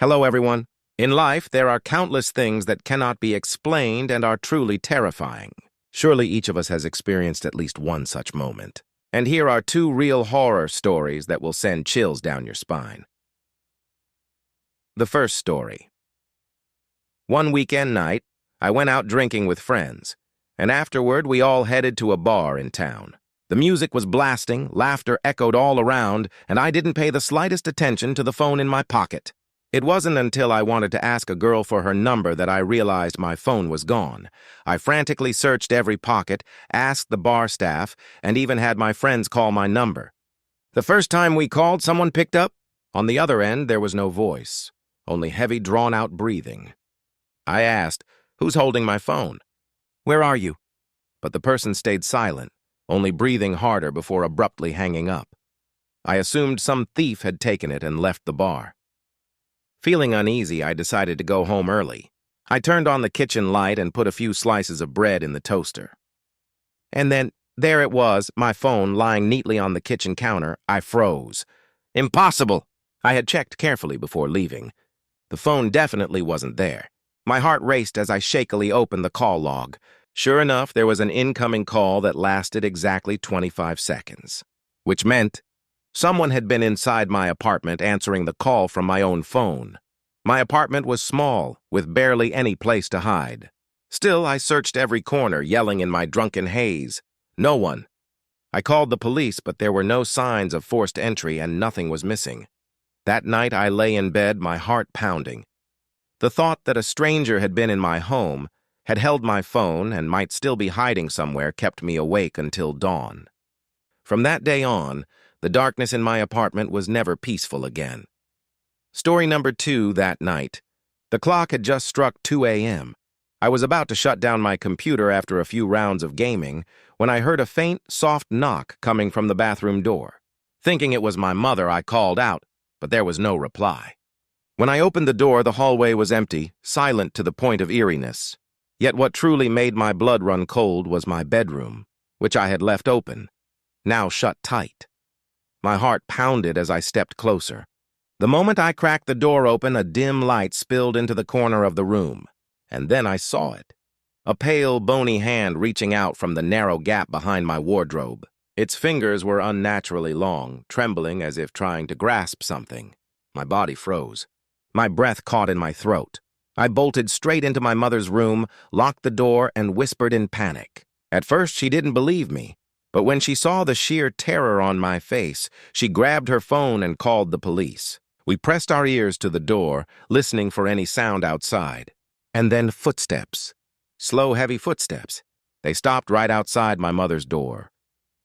Hello, everyone. In life, there are countless things that cannot be explained and are truly terrifying. Surely each of us has experienced at least one such moment. And here are two real horror stories that will send chills down your spine. The first story. One weekend night, I went out drinking with friends, and afterward we all headed to a bar in town. The music was blasting, laughter echoed all around, and I didn't pay the slightest attention to the phone in my pocket. It wasn't until I wanted to ask a girl for her number that I realized my phone was gone. I frantically searched every pocket, asked the bar staff, and even had my friends call my number. The first time we called, someone picked up. On the other end, there was no voice, only heavy, drawn-out breathing. I asked, "Who's holding my phone? Where are you?" But the person stayed silent, only breathing harder before abruptly hanging up. I assumed some thief had taken it and left the bar. Feeling uneasy, I decided to go home early. I turned on the kitchen light and put a few slices of bread in the toaster. And then, there it was, my phone lying neatly on the kitchen counter. I froze. Impossible! I had checked carefully before leaving. The phone definitely wasn't there. My heart raced as I shakily opened the call log. Sure enough, there was an incoming call that lasted exactly 25 seconds, which meant someone had been inside my apartment answering the call from my own phone. My apartment was small, with barely any place to hide. Still, I searched every corner, yelling in my drunken haze. No one. I called the police, but there were no signs of forced entry and nothing was missing. That night, I lay in bed, my heart pounding. The thought that a stranger had been in my home, had held my phone, and might still be hiding somewhere kept me awake until dawn. From that day on, the darkness in my apartment was never peaceful again. Story number 2 that night. The clock had just struck 2 a.m. I was about to shut down my computer after a few rounds of gaming when I heard a faint, soft knock coming from the bathroom door. Thinking it was my mother, I called out, but there was no reply. When I opened the door, the hallway was empty, silent to the point of eeriness. Yet what truly made my blood run cold was my bedroom, which I had left open, now shut tight. My heart pounded as I stepped closer. The moment I cracked the door open, a dim light spilled into the corner of the room, and then I saw it. A pale, bony hand reaching out from the narrow gap behind my wardrobe. Its fingers were unnaturally long, trembling as if trying to grasp something. My body froze. My breath caught in my throat. I bolted straight into my mother's room, locked the door, and whispered in panic. At first, she didn't believe me. But when she saw the sheer terror on my face, she grabbed her phone and called the police. We pressed our ears to the door, listening for any sound outside. And then footsteps. Slow, heavy footsteps. They stopped right outside my mother's door.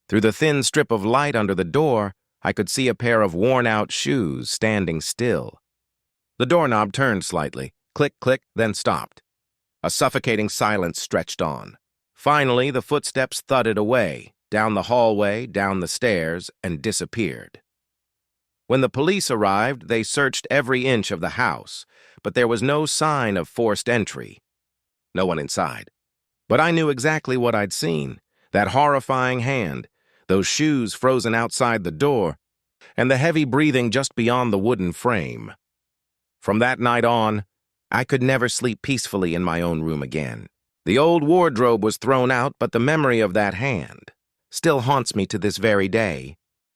Through the thin strip of light under the door, I could see a pair of worn-out shoes standing still. The doorknob turned slightly. Click, click, then stopped. A suffocating silence stretched on. Finally, the footsteps thudded away, down the hallway, down the stairs, and disappeared. When the police arrived, they searched every inch of the house, but there was no sign of forced entry. No one inside. But I knew exactly what I'd seen. That horrifying hand, those shoes frozen outside the door, and the heavy breathing just beyond the wooden frame. From that night on, I could never sleep peacefully in my own room again. The old wardrobe was thrown out, but the memory of that hand still haunts me to this very day.